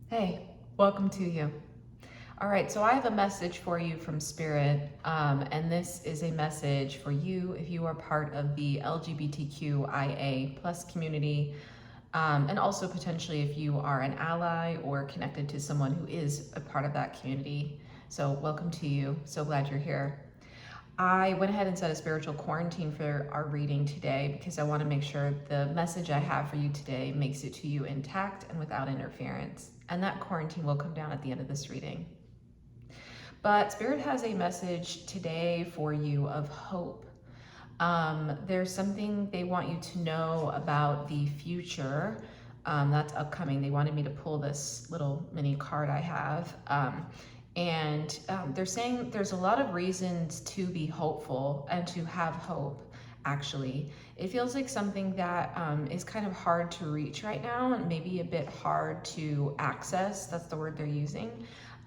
Hey, welcome to you. All right, so I have a message for you from Spirit, and this is a message for you if you are part of the LGBTQIA plus community, and also potentially if you are an ally or connected to someone who is a part of that community. So welcome to you. So glad you're here. I went ahead and set a spiritual quarantine for our reading today because I want to make sure the message I have for you today makes it to you intact and without interference. And that quarantine will come down at the end of this reading. But Spirit has a message today for you of hope. There's something they want you to know about the future that's upcoming. They wanted me to pull this little mini card I have. They're saying there's a lot of reasons to be hopeful and to have hope, actually. It feels like something that is kind of hard to reach right now and maybe a bit hard to access. That's the word they're using.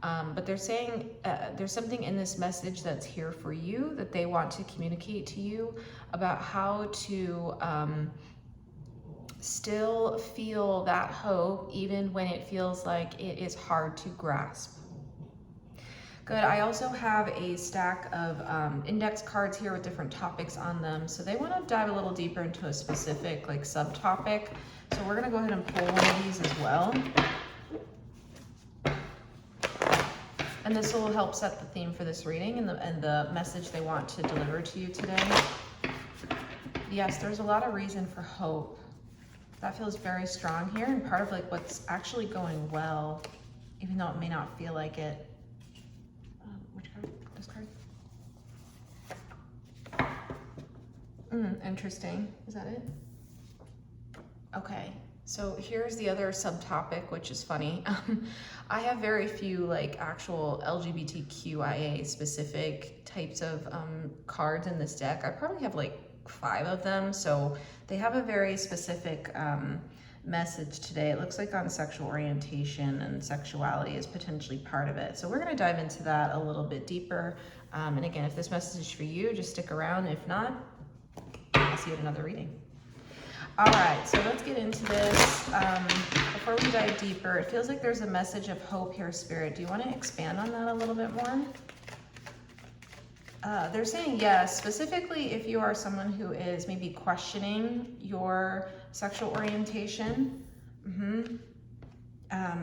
But they're saying there's something in this message that's here for you that they want to communicate to you about how to still feel that hope even when it feels like it is hard to grasp. Good. I also have a stack of index cards here with different topics on them. So they want to dive a little deeper into a specific subtopic. So we're going to go ahead and pull one of these as well. And this will help set the theme for this reading and the message they want to deliver to you today. Yes, there's a lot of reason for hope. That feels very strong here and part of what's actually going well, even though it may not feel like it. Which card? This card? Interesting. Is that it? Okay. So here's the other subtopic, which is funny. I have very few actual LGBTQIA specific types of cards in this deck. I probably have 5 of them. So they have a very specific message today. It looks like on sexual orientation and sexuality is potentially part of it. So we're going to dive into that a little bit deeper. And again, if this message is for you, just stick around. If not, I'll see you at another reading. All right, so let's get into this. Before we dive deeper, it feels like there's a message of hope here, Spirit. Do you want to expand on that a little bit more? They're saying yes, specifically if you are someone who is maybe questioning your sexual orientation.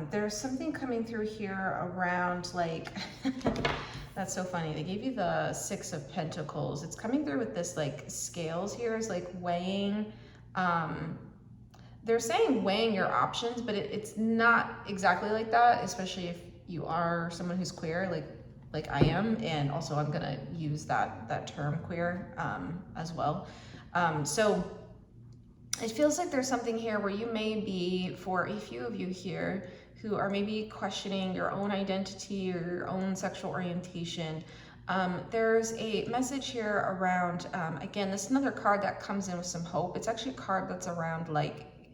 There's something coming through here around that's so funny. They gave you the 6 of Pentacles. It's coming through with this scales here is weighing. They're saying weighing your options, but it's not exactly like that, especially if you are someone who's queer, like I am, and also I'm gonna use that term queer as well. So it feels like there's something here where you may be, for a few of you here, who are maybe questioning your own identity or your own sexual orientation. There's a message here around, again, this is another card that comes in with some hope. It's actually a card that's around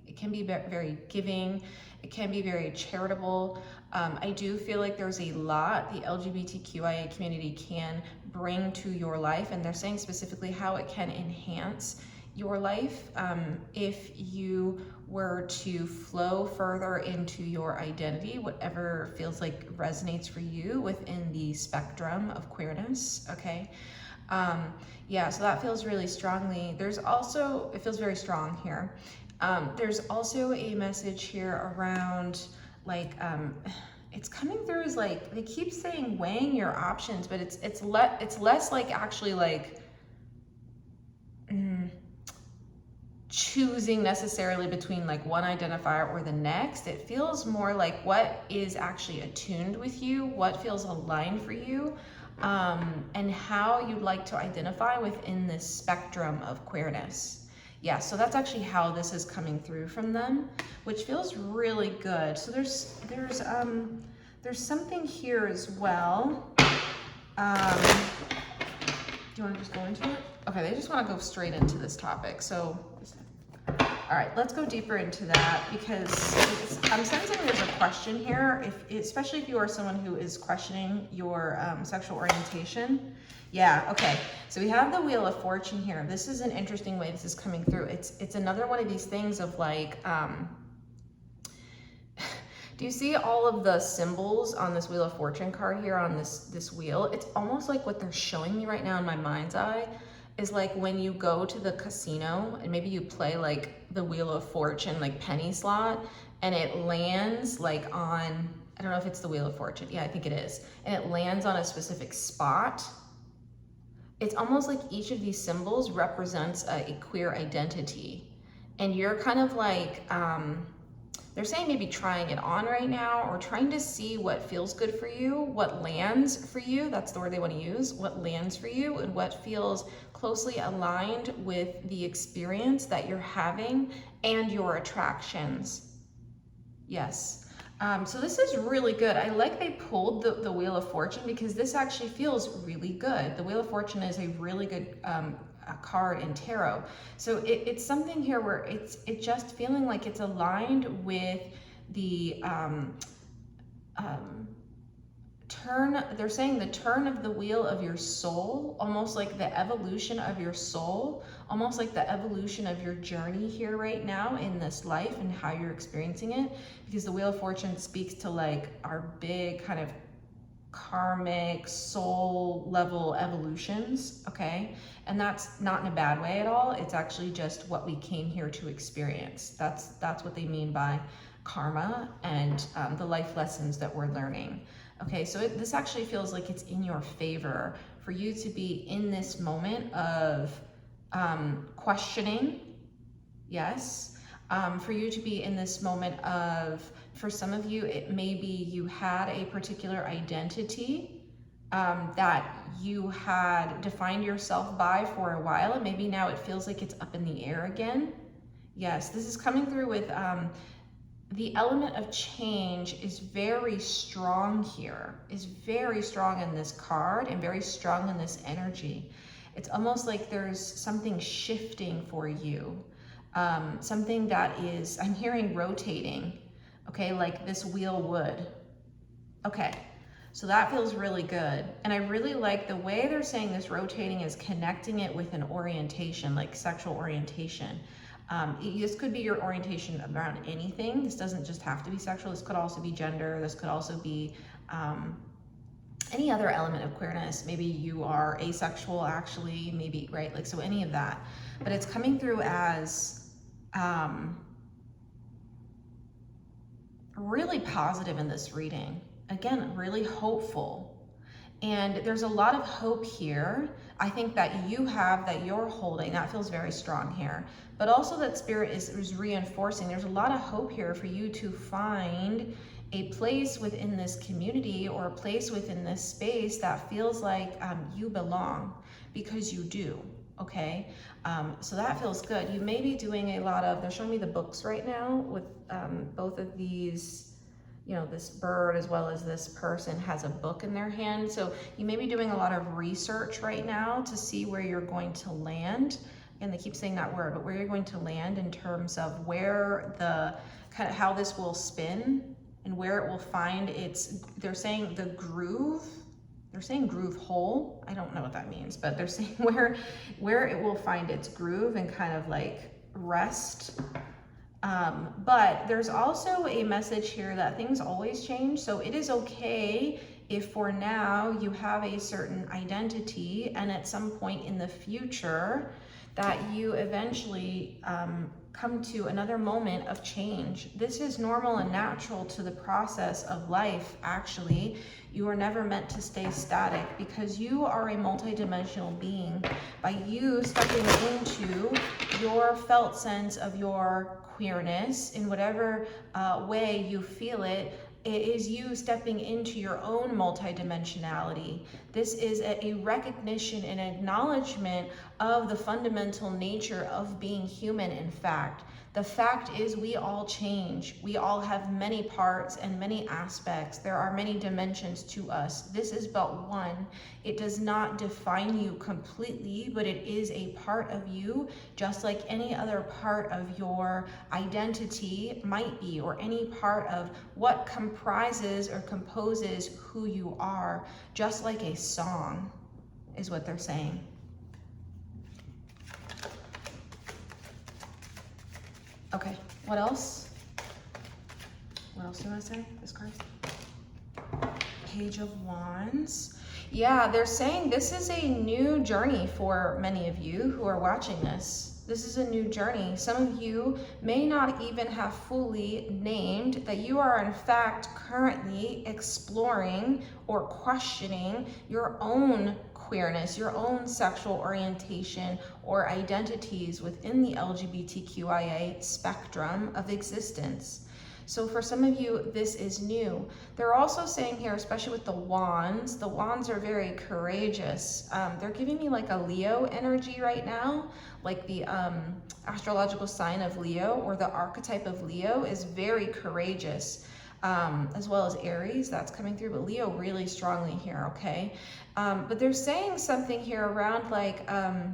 it can be very giving, it can be very charitable. I do feel like there's a lot the LGBTQIA community can bring to your life, and they're saying specifically how it can enhance your life if you were to flow further into your identity, whatever feels like resonates for you within the spectrum of queerness, okay? Yeah, so that feels really strongly. There's also, it feels very strong here. There's also a message here around it's coming through as they keep saying weighing your options, but it's less actually choosing necessarily between one identifier or the next. It feels more like what is actually attuned with you, what feels aligned for you, and how you'd like to identify within this spectrum of queerness. Yeah, so that's actually how this is coming through from them, which feels really good. So there's something here as well. Do you want to just go into it? Okay, they just want to go straight into this topic. So, all right, let's go deeper into that because I'm sensing there's a question here, especially if you are someone who is questioning your sexual orientation. Yeah, okay. So we have the Wheel of Fortune here. This is an interesting way this is coming through. It's another one of these things of Do you see all of the symbols on this Wheel of Fortune card here on this wheel? It's almost like what they're showing me right now in my mind's eye is like when you go to the casino and maybe you play like the Wheel of Fortune, like penny slot, and it lands like on, I don't know if it's the Wheel of Fortune. Yeah, I think it is. And it lands on a specific spot. It's almost like each of these symbols represents a queer identity. And you're kind of like, they're saying maybe trying it on right now or trying to see what feels good for you, what lands for you. That's the word they want to use, what lands for you and what feels closely aligned with the experience that you're having and your attractions. Yes. So this is really good. I like they pulled the Wheel of Fortune because this actually feels really good. The Wheel of Fortune is a really good card in tarot. So it's something here where it's just feeling like it's aligned with the turn, they're saying the turn of the wheel of your soul, almost like the evolution of your soul, almost like the evolution of your journey here right now in this life and how you're experiencing it. Because the Wheel of Fortune speaks to like our big kind of karmic soul level evolutions, okay? And that's not in a bad way at all. It's actually just what we came here to experience. That's what they mean by karma and the life lessons that we're learning. Okay, so this actually feels like it's in your favor for you to be in this moment of questioning, yes, for you to be in this moment of, for some of you, it may be you had a particular identity that you had defined yourself by for a while, and maybe now it feels like it's up in the air again. Yes, this is coming through with the element of change is very strong here, is very strong in this card and very strong in this energy. It's almost like there's something shifting for you, something that is, I'm hearing rotating, okay, like this wheel would. Okay, so that feels really good. And I really like the way they're saying this rotating is connecting it with an orientation, like sexual orientation. This could be your orientation around anything. This doesn't just have to be sexual. This could also be gender. This could also be any other element of queerness. Maybe you are asexual actually, maybe, right? Like, so any of that. But it's coming through as really positive in this reading. Again, really hopeful. And there's a lot of hope here. I think that you have, that you're holding, that feels very strong here. But also that spirit is reinforcing. There's a lot of hope here for you to find a place within this community or a place within this space that feels like you belong, because you do, okay? So that feels good. You may be doing a lot of, they're showing me the books right now with both of these, you know, this bird as well as this person has a book in their hand. So you may be doing a lot of research right now to see where you're going to land. And they keep saying that word, but where you're going to land in terms of where the, kind of how this will spin and where it will find its, they're saying the groove, they're saying groove hole. I don't know what that means, but they're saying where it will find its groove and kind of like rest. But there's also a message here that things always change. So it is okay if for now you have a certain identity and at some point in the future that you eventually come to another moment of change. This is normal and natural to the process of life, actually. You are never meant to stay static because you are a multidimensional being. By you stepping into your felt sense of your queerness in whatever way you feel it, it is you stepping into your own multidimensionality. This is a recognition and acknowledgement of the fundamental nature of being human, in fact. The fact is we all change. We all have many parts and many aspects. There are many dimensions to us. This is but one. It does not define you completely, but it is a part of you, just like any other part of your identity might be, or any part of what comprises or composes who you are, just like a song, is what they're saying. Okay, what else? What else do you want to say? This card? Page of Wands. Yeah, they're saying this is a new journey for many of you who are watching this. This is a new journey. Some of you may not even have fully named that you are in fact currently exploring or questioning your own queerness, your own sexual orientation or identities within the LGBTQIA spectrum of existence. So for some of you, this is new. They're also saying here, especially with the wands are very courageous. They're giving me like a Leo energy right now, like the astrological sign of Leo, or the archetype of Leo is very courageous, as well as Aries, that's coming through, but Leo really strongly here, okay? But they're saying something here around like a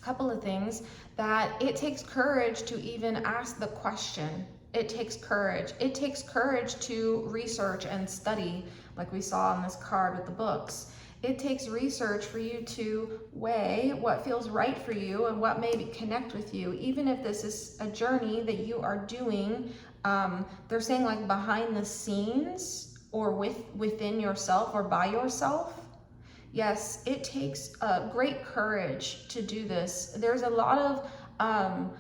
couple of things, that it takes courage to even ask the question. It takes courage. It takes courage to research and study, like we saw on this card with the books. It takes research for you to weigh what feels right for you and what maybe connect with you, even if this is a journey that you are doing. They're saying like behind the scenes or within yourself or by yourself. Yes, it takes great courage to do this. There's a lot of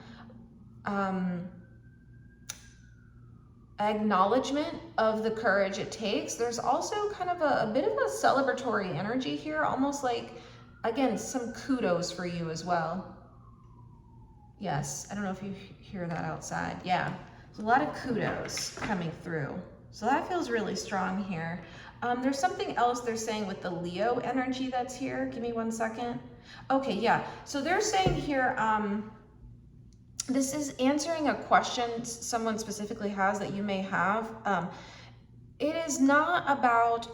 acknowledgement of the courage it takes. There's also kind of a bit of a celebratory energy here, almost like, again, some kudos for you as well. Yes, I don't know if you hear that outside. Yeah, there's a lot of kudos coming through. So that feels really strong here. There's something else they're saying with the Leo energy that's here. Give me 1 second. Okay, yeah. So they're saying here, this is answering a question someone specifically has that you may have. It is not about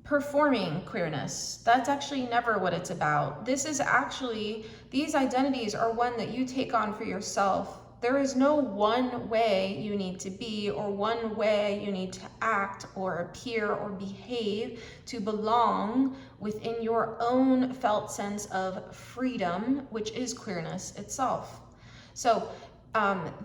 performing queerness. That's actually never what it's about. This is actually, these identities are one that you take on for yourself. There is no one way you need to be or one way you need to act or appear or behave to belong within your own felt sense of freedom, which is queerness itself. So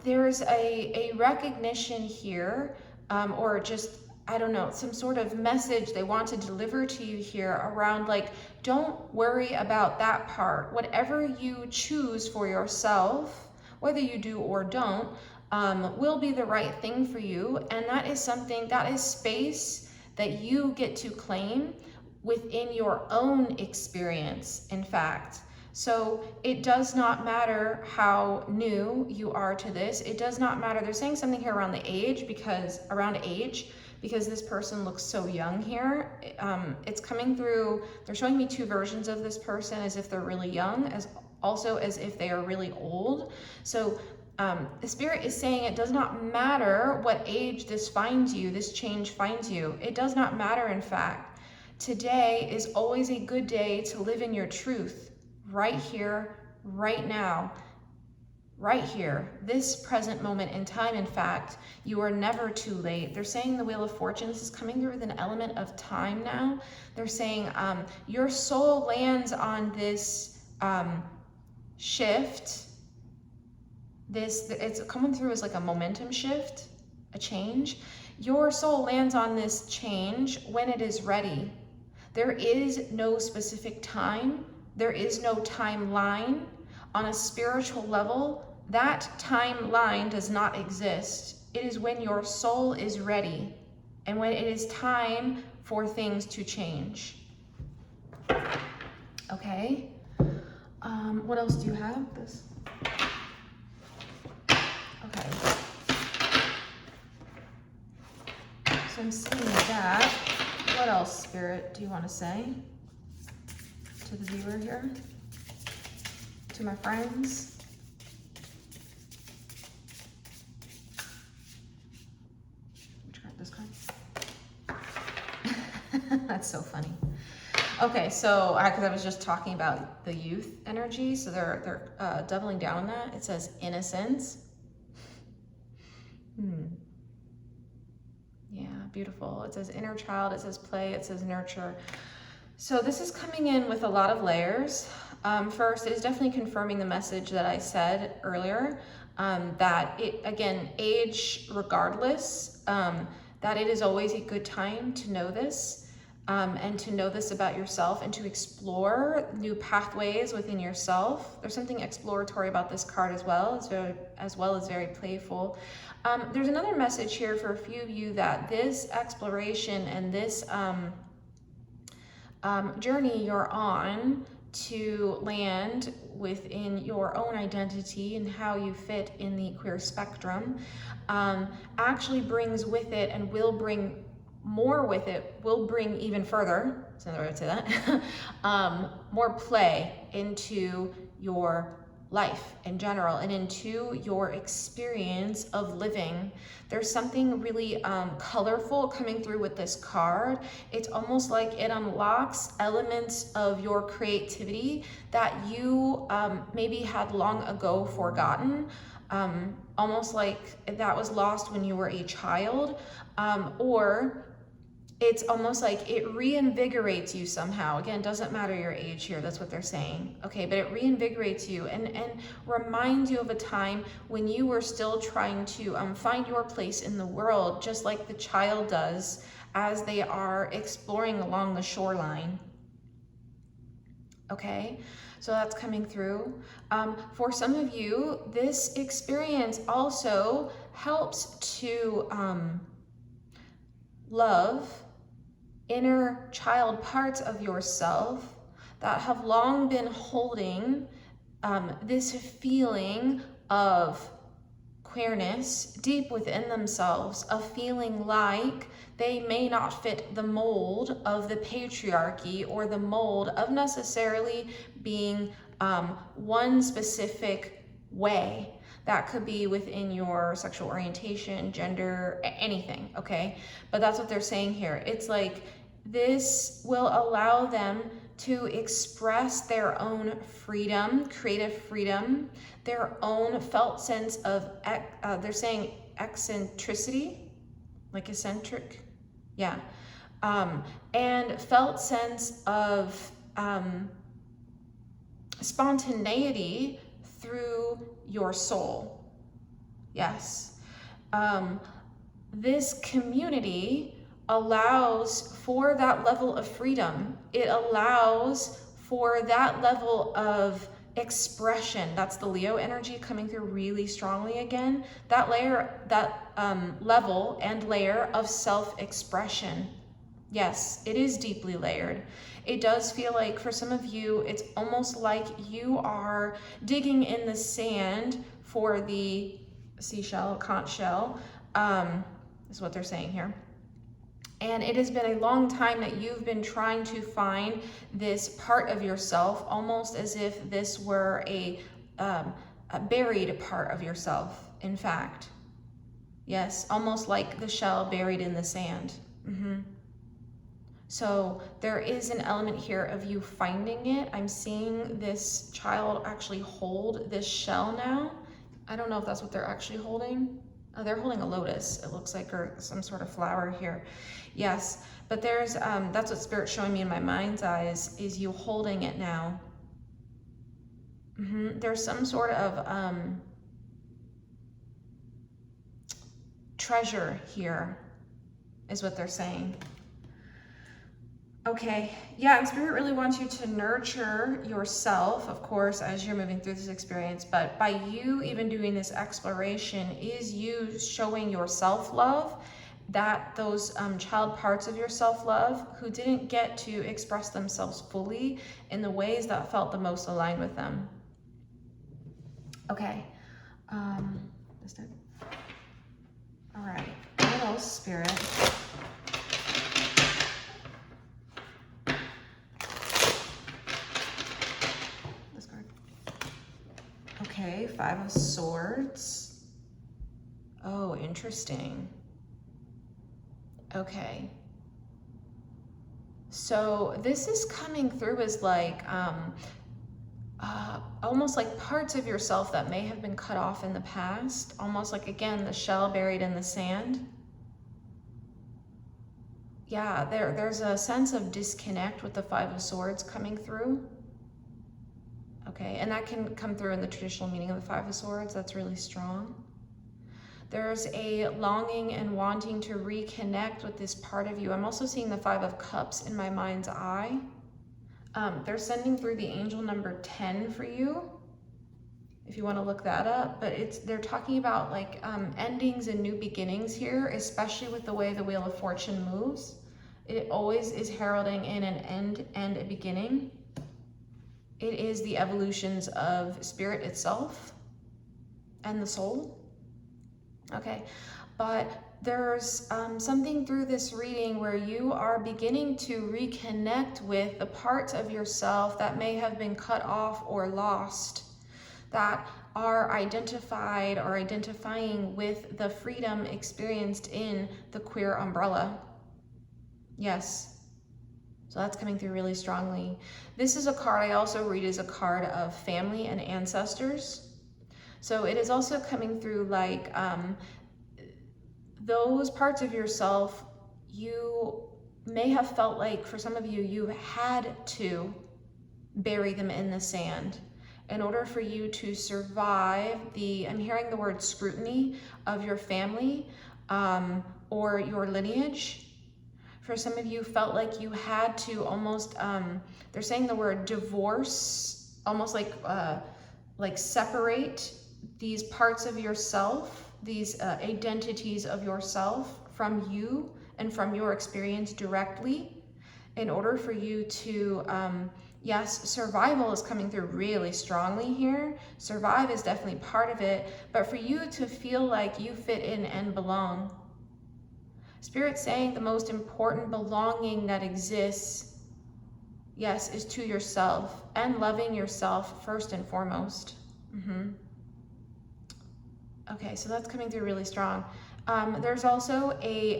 there's a recognition here, or just, I don't know, some sort of message they want to deliver to you here around like, don't worry about that part. Whatever you choose for yourself, whether you do or don't, will be the right thing for you. And that is something, that is space that you get to claim within your own experience, in fact. So it does not matter how new you are to this. It does not matter. They're saying something here around the age, because this person looks so young here. It's coming through, they're showing me two versions of this person, as if they're really young, also as if they are really old. So the Spirit is saying it does not matter what age this finds you, this change finds you. It does not matter, in fact. Today is always a good day to live in your truth, right here, right now, right here, this present moment in time. In fact, you are never too late. They're saying the Wheel of Fortune, this is coming through with an element of time now. They're saying your soul lands on this shift. It's coming through as like a momentum shift, a change. Your soul lands on this change when it is ready. There is no specific time. There is no timeline. On a spiritual level, that timeline does not exist. It is when your soul is ready and when it is time for things to change. Okay. What else do you have? This. Okay. So I'm seeing that. What else, Spirit, do you want to say to the viewer here? To my friends? Which card? This card? That's so funny. Okay, so because I was just talking about the youth energy, so they're doubling down on that. It says innocence. Yeah, beautiful. It says inner child, it says play, it says nurture. So this is coming in with a lot of layers. First, it is definitely confirming the message that I said earlier. that it, again, age regardless, that it is always a good time to know this, and to know this about yourself and to explore new pathways within yourself. There's something exploratory about this card as well. It's very playful. There's another message here for a few of you that this exploration and this journey you're on to land within your own identity and how you fit in the queer spectrum actually brings with it, and will bring more with it, will bring even further, that's another way to say that, more play into your life in general and into your experience of living. There's something really colorful coming through with this card. It's almost like it unlocks elements of your creativity that you maybe had long ago forgotten, almost like that was lost when you were a child, or it's almost like it reinvigorates you somehow. Again, doesn't matter your age here, that's what they're saying. Okay, but it reinvigorates you and reminds you of a time when you were still trying to find your place in the world, just like the child does as they are exploring along the shoreline. Okay, so that's coming through. For some of you, this experience also helps to love inner child parts of yourself that have long been holding this feeling of queerness deep within themselves, of feeling like they may not fit the mold of the patriarchy or the mold of necessarily being one specific way. That could be within your sexual orientation, gender, anything, okay? But that's what they're saying here. It's like this will allow them to express their own freedom, creative freedom, their own felt sense of, they're saying eccentricity, like eccentric, yeah. And felt sense of spontaneity through your soul. Yes. This community allows for that level of freedom. It allows for that level of expression. That's the Leo energy coming through really strongly again. That layer, that level and layer of self-expression. Yes, it is deeply layered. It does feel like for some of you, it's almost like you are digging in the sand for the seashell, conch shell, is what they're saying here. And it has been a long time that you've been trying to find this part of yourself, almost as if this were a buried part of yourself, in fact. Yes, almost like the shell buried in the sand. So there is an element here of you finding it. I'm seeing this child actually hold this shell now. I don't know if that's what they're actually holding. Oh, they're holding a lotus, it looks like, or some sort of flower here. Yes, but there's, that's what Spirit's showing me in my mind's eyes, is you holding it now. There's some sort of treasure here, is what they're saying. Okay, yeah, and Spirit really wants you to nurture yourself, of course, as you're moving through this experience, but by you even doing this exploration is you showing your self-love, that those child parts of your self-love who didn't get to express themselves fully in the ways that felt the most aligned with them. Okay, that's it. All right, what else, Spirit? Okay, 5 of Swords. Oh, interesting. Okay. So this is coming through as like, almost like parts of yourself that may have been cut off in the past. Almost like, again, the shell buried in the sand. Yeah, there's a sense of disconnect with the 5 of Swords coming through. Okay, and that can come through in the traditional meaning of the Five of Swords. That's really strong. There's a longing and wanting to reconnect with this part of you. I'm also seeing the Five of Cups in my mind's eye. They're sending through the angel number 10 for you, if you want to look that up. But they're talking about like endings and new beginnings here, especially with the way the Wheel of Fortune moves. It always is heralding in an end and a beginning. It is the evolutions of spirit itself and the soul. Okay, but there's something through this reading where you are beginning to reconnect with the parts of yourself that may have been cut off or lost, that are identified or identifying with the freedom experienced in the queer umbrella. Yes. So that's coming through really strongly. This is a card I also read as a card of family and ancestors. So it is also coming through like those parts of yourself, you may have felt like for some of you, you had to bury them in the sand in order for you to survive I'm hearing the word scrutiny of your family or your lineage. For some of you felt like you had to almost, they're saying the word divorce, almost like separate these parts of yourself, these identities of yourself from you and from your experience directly, in order for you to, yes, survival is coming through really strongly here. Survive is definitely part of it, but for you to feel like you fit in and belong. Spirit's saying the most important belonging that exists, yes, is to yourself and loving yourself first and foremost. Okay, so that's coming through really strong. There's also a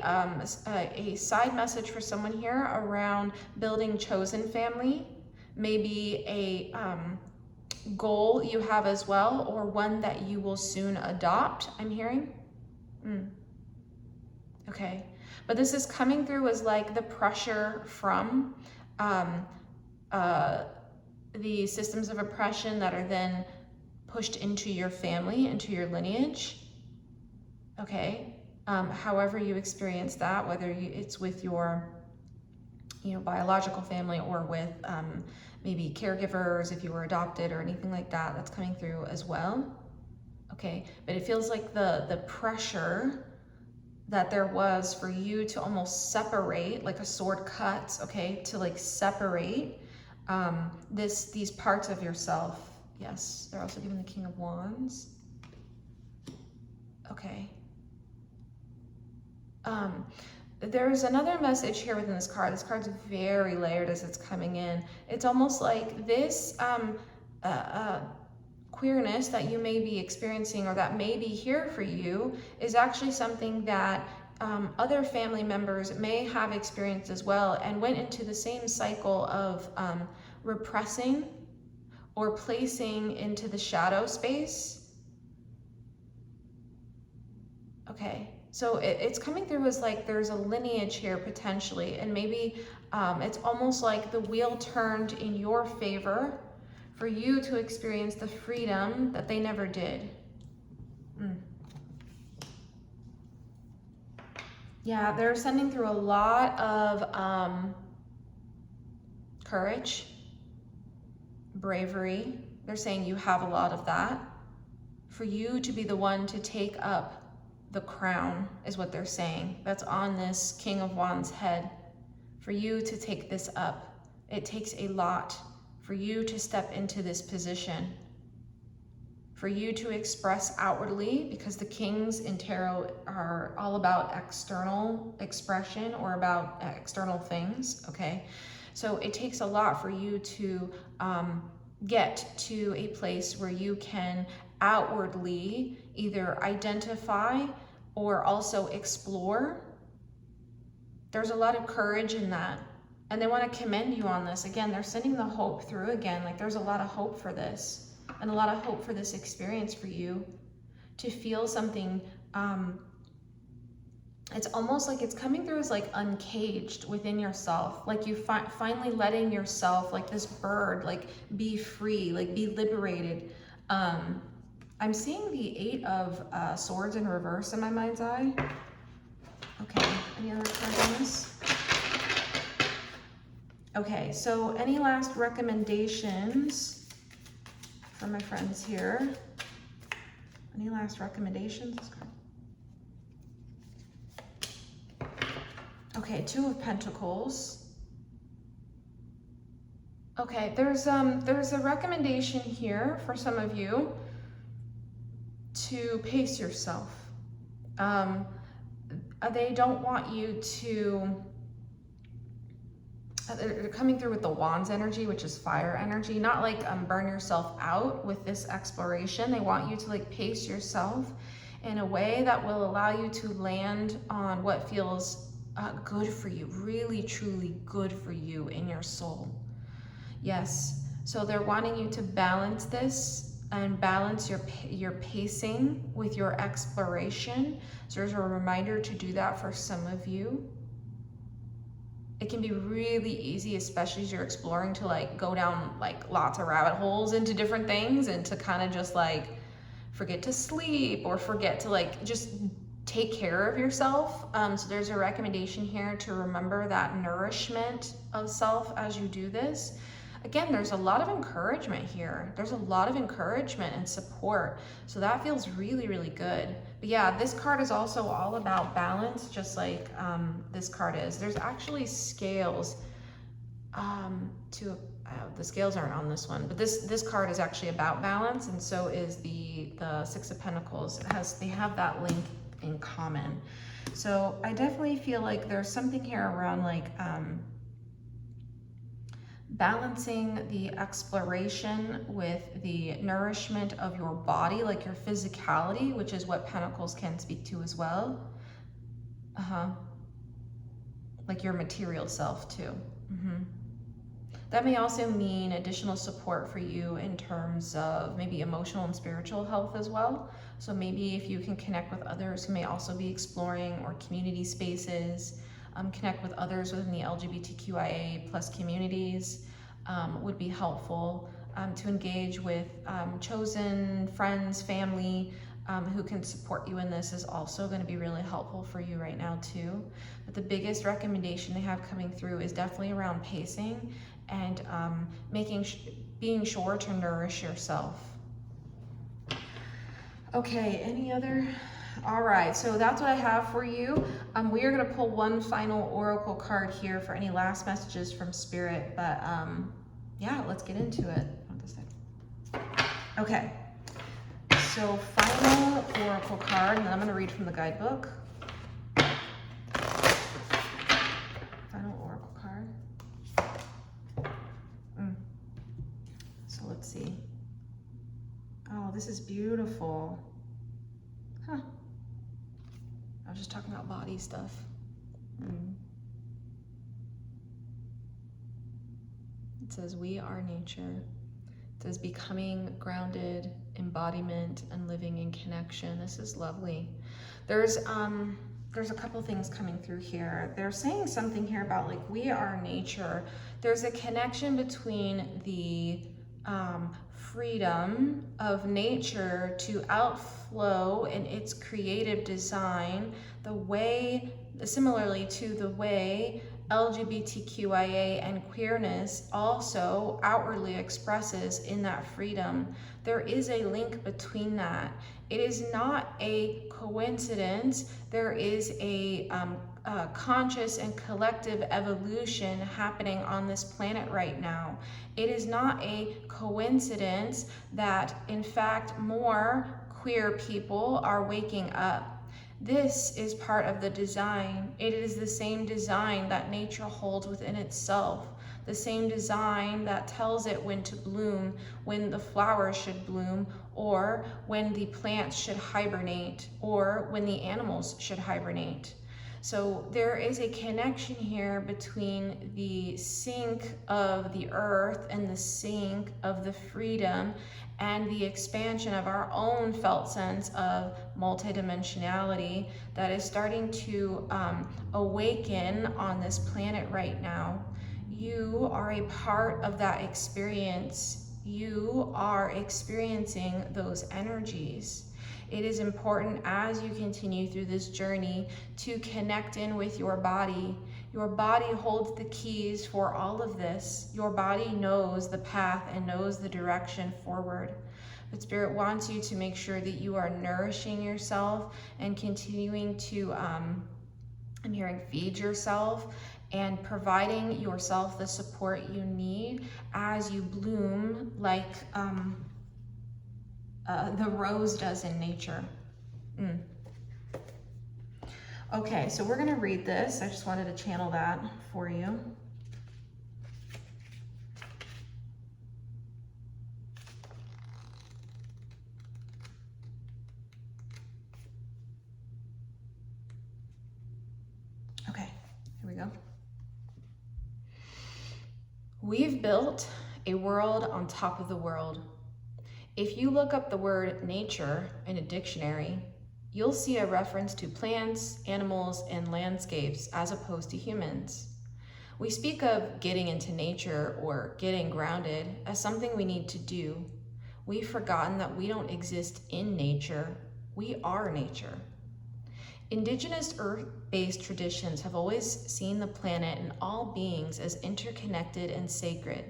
side message for someone here around building chosen family, maybe a goal you have as well, or one that you will soon adopt, I'm hearing. Okay. But this is coming through as like the pressure from the systems of oppression that are then pushed into your family, into your lineage. Okay, however you experience that, whether it's with your biological family or with maybe caregivers if you were adopted or anything like that, that's coming through as well. Okay, but it feels like the pressure that there was for you to almost separate, like a sword cuts, okay, to like separate these parts of yourself. Yes, they're also given the King of Wands. Okay. There's another message here within this card. This card's very layered as it's coming in. It's almost like this queerness that you may be experiencing or that may be here for you is actually something that other family members may have experienced as well and went into the same cycle of repressing or placing into the shadow space. Okay, so it's coming through as like there's a lineage here potentially, and maybe it's almost like the wheel turned in your favor for you to experience the freedom that they never did. Yeah, they're sending through a lot of courage, bravery. They're saying you have a lot of that. For you to be the one to take up the crown is what they're saying. That's on this King of Wands head. For you to take this up, it takes a lot for you to step into this position, for you to express outwardly, because the kings in tarot are all about external expression or about external things, okay? So it takes a lot for you to get to a place where you can outwardly either identify or also explore. There's a lot of courage in that. And they want to commend you on this. Again, they're sending the hope through again. Like there's a lot of hope for this and a lot of hope for this experience for you to feel something it's almost like it's coming through as like uncaged within yourself, like you finally letting yourself, like this bird, like be free, like be liberated. I'm seeing the 8 of Swords in reverse in my mind's eye. Okay, any other cards on this? Okay, so any last recommendations for my friends here? Any last recommendations? Okay, 2 of Pentacles. Okay, there's a recommendation here for some of you to pace yourself. They don't want you to, they're coming through with the Wands energy, which is fire energy, not like burn yourself out with this exploration. They want you to like pace yourself in a way that will allow you to land on what feels good for you, really, truly good for you in your soul. Yes, so they're wanting you to balance this and balance your pacing with your exploration. So there's a reminder to do that for some of you. It can be really easy, especially as you're exploring, to like go down like lots of rabbit holes into different things and to kind of just like forget to sleep or forget to like just take care of yourself. So there's a recommendation here to remember that nourishment of self as you do this. Again, there's a lot of encouragement here. There's a lot of encouragement and support. So that feels really, really good. But yeah, this card is also all about balance, just like this card is. There's actually scales the scales aren't on this one, but this card is actually about balance, and so is the 6 of Pentacles. They have that link in common. So I definitely feel like there's something here around like balancing the exploration with the nourishment of your body, like your physicality, which is what Pentacles can speak to as well. Like your material self too. That may also mean additional support for you in terms of maybe emotional and spiritual health as well. So maybe if you can connect with others who may also be exploring, or community spaces, connect with others within the LGBTQIA plus communities would be helpful. To engage with chosen friends, family who can support you in this is also going to be really helpful for you right now too. But the biggest recommendation they have coming through is definitely around pacing and being sure to nourish yourself. Okay, any other? All right, so that's what I have for you. We are going to pull one final oracle card here for any last messages from Spirit, but yeah, let's get into it. Okay, so final oracle card, and then I'm going to read from the guidebook. Final oracle card. So let's see. Oh, this is beautiful. Huh. I was just talking about body stuff. It says, we are nature. It says, becoming grounded, embodiment, and living in connection. This is lovely. There's a couple things coming through here. They're saying something here about like, we are nature. There's a connection between the freedom of nature to outflow in its creative design, similarly to the way LGBTQIA and queerness also outwardly expresses in that freedom. There is a link between that. It is not a coincidence. There is a conscious and collective evolution happening on this planet right now. It is not a coincidence that, in fact, more queer people are waking up. This is part of the design. It is the same design that nature holds within itself. The same design that tells it when to bloom, when the flowers should bloom, or when the plants should hibernate, or when the animals should hibernate. So there is a connection here between the sync of the earth and the sync of the freedom and the expansion of our own felt sense of multidimensionality that is starting to awaken on this planet right now. You are a part of that experience. You are experiencing those energies. It is important as you continue through this journey to connect in with your body. Your body holds the keys for all of this. Your body knows the path and knows the direction forward. But Spirit wants you to make sure that you are nourishing yourself and continuing to, I'm hearing, feed yourself and providing yourself the support you need as you bloom like the rose does in nature. Okay, so we're gonna read this. I just wanted to channel that for you. Okay, here we go. We've built a world on top of the world. If you look up the word nature in a dictionary, you'll see a reference to plants, animals, and landscapes as opposed to humans. We speak of getting into nature or getting grounded as something we need to do. We've forgotten that we don't exist in nature, we are nature. Indigenous earth-based traditions have always seen the planet and all beings as interconnected and sacred,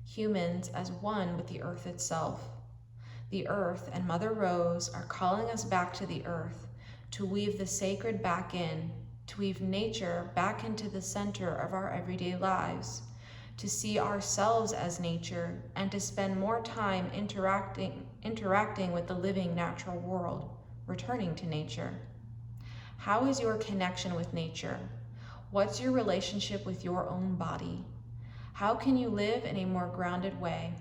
humans as one with the earth itself. The earth and Mother Rose are calling us back to the earth, to weave the sacred back in, to weave nature back into the center of our everyday lives, to see ourselves as nature, and to spend more time interacting with the living natural world, returning to nature. How is your connection with nature? What's your relationship with your own body? How can you live in a more grounded way?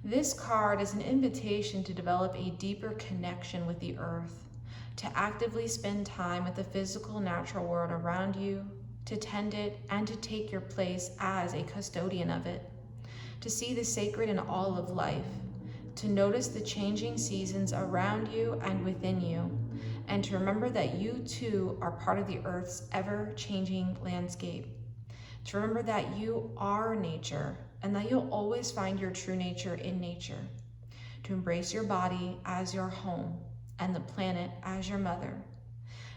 This card is an invitation to develop a deeper connection with the earth, to actively spend time with the physical natural world around you, to tend it, and to take your place as a custodian of it, to see the sacred in all of life, to notice the changing seasons around you and within you, and to remember that you too are part of the earth's ever-changing landscape, to remember that you are nature, and that you'll always find your true nature in nature, to embrace your body as your home and the planet as your mother.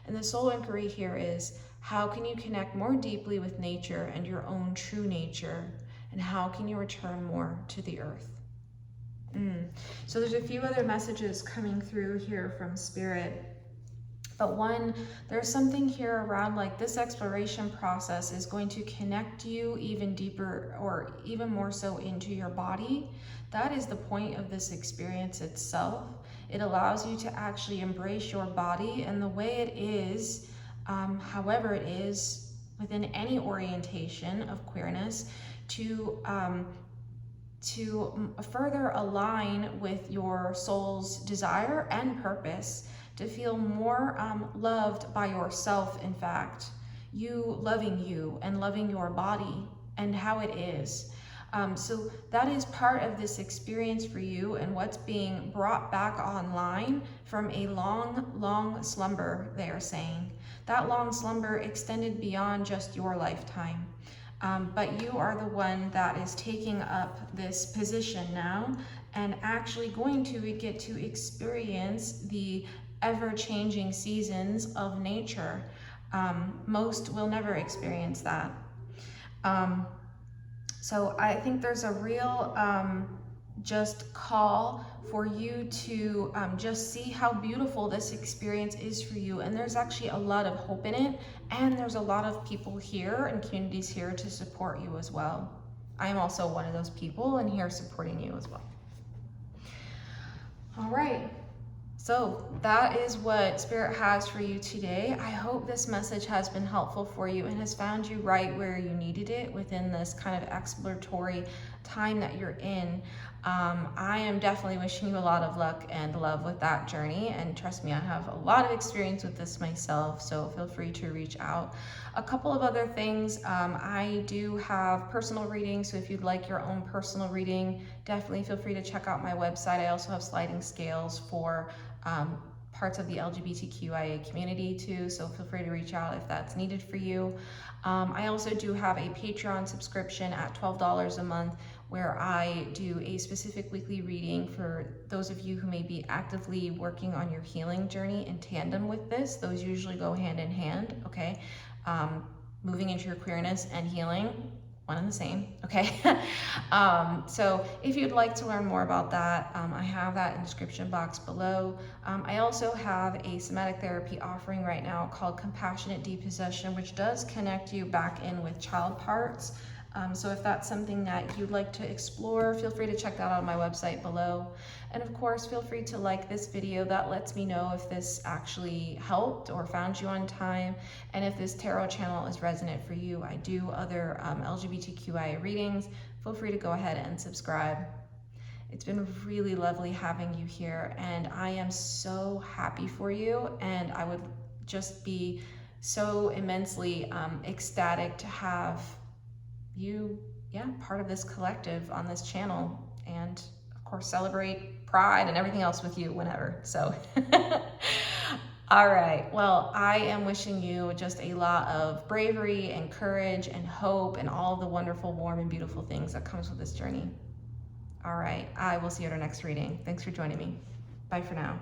And the soul inquiry here is, how can you connect more deeply with nature and your own true nature, and how can you return more to the earth? So there's a few other messages coming through here from Spirit. But one, there's something here around like this exploration process is going to connect you even deeper or even more so into your body. That is the point of this experience itself. It allows you to actually embrace your body and the way it is, however it is within any orientation of queerness, to further align with your soul's desire and purpose, to feel more loved by yourself, in fact, you loving you and loving your body and how it is. So that is part of this experience for you and what's being brought back online from a long slumber, they are saying. That long slumber extended beyond just your lifetime. But you are the one that is taking up this position now and actually going to get to experience the ever-changing seasons of nature. Most will never experience that. So I think there's a real just call for you to just see how beautiful this experience is for you. And there's actually a lot of hope in it. And there's a lot of people here and communities here to support you as well. I am also one of those people and here supporting you as well. All right. So that is what Spirit has for you today. I hope this message has been helpful for you and has found you right where you needed it within this kind of exploratory time that you're in. I am definitely wishing you a lot of luck and love with that journey, and trust me, I have a lot of experience with this myself, so feel free to reach out. A couple of other things, I do have personal readings, so if you'd like your own personal reading, definitely feel free to check out my website. I also have sliding scales for parts of the LGBTQIA community too, so feel free to reach out if that's needed for you. I also do have a Patreon subscription at $12 a month, where I do a specific weekly reading for those of you who may be actively working on your healing journey in tandem with this. Those usually go hand in hand, okay? Moving into your queerness and healing, one and the same, okay? So if you'd like to learn more about that, I have that in the description box below. I also have a somatic therapy offering right now called Compassionate Depossession, which does connect you back in with child parts. So if that's something that you'd like to explore, feel free to check that out on my website below. And of course, feel free to like this video. That lets me know if this actually helped or found you on time. And if this tarot channel is resonant for you, I do other LGBTQIA readings. Feel free to go ahead and subscribe. It's been really lovely having you here, and I am so happy for you. And I would just be so immensely ecstatic to have you, part of this collective on this channel, and of course celebrate Pride and everything else with you whenever. So all right, well, I am wishing you just a lot of bravery and courage and hope and all the wonderful, warm and beautiful things that comes with this journey. All right, I will see you at our next reading. Thanks for joining me. Bye for now.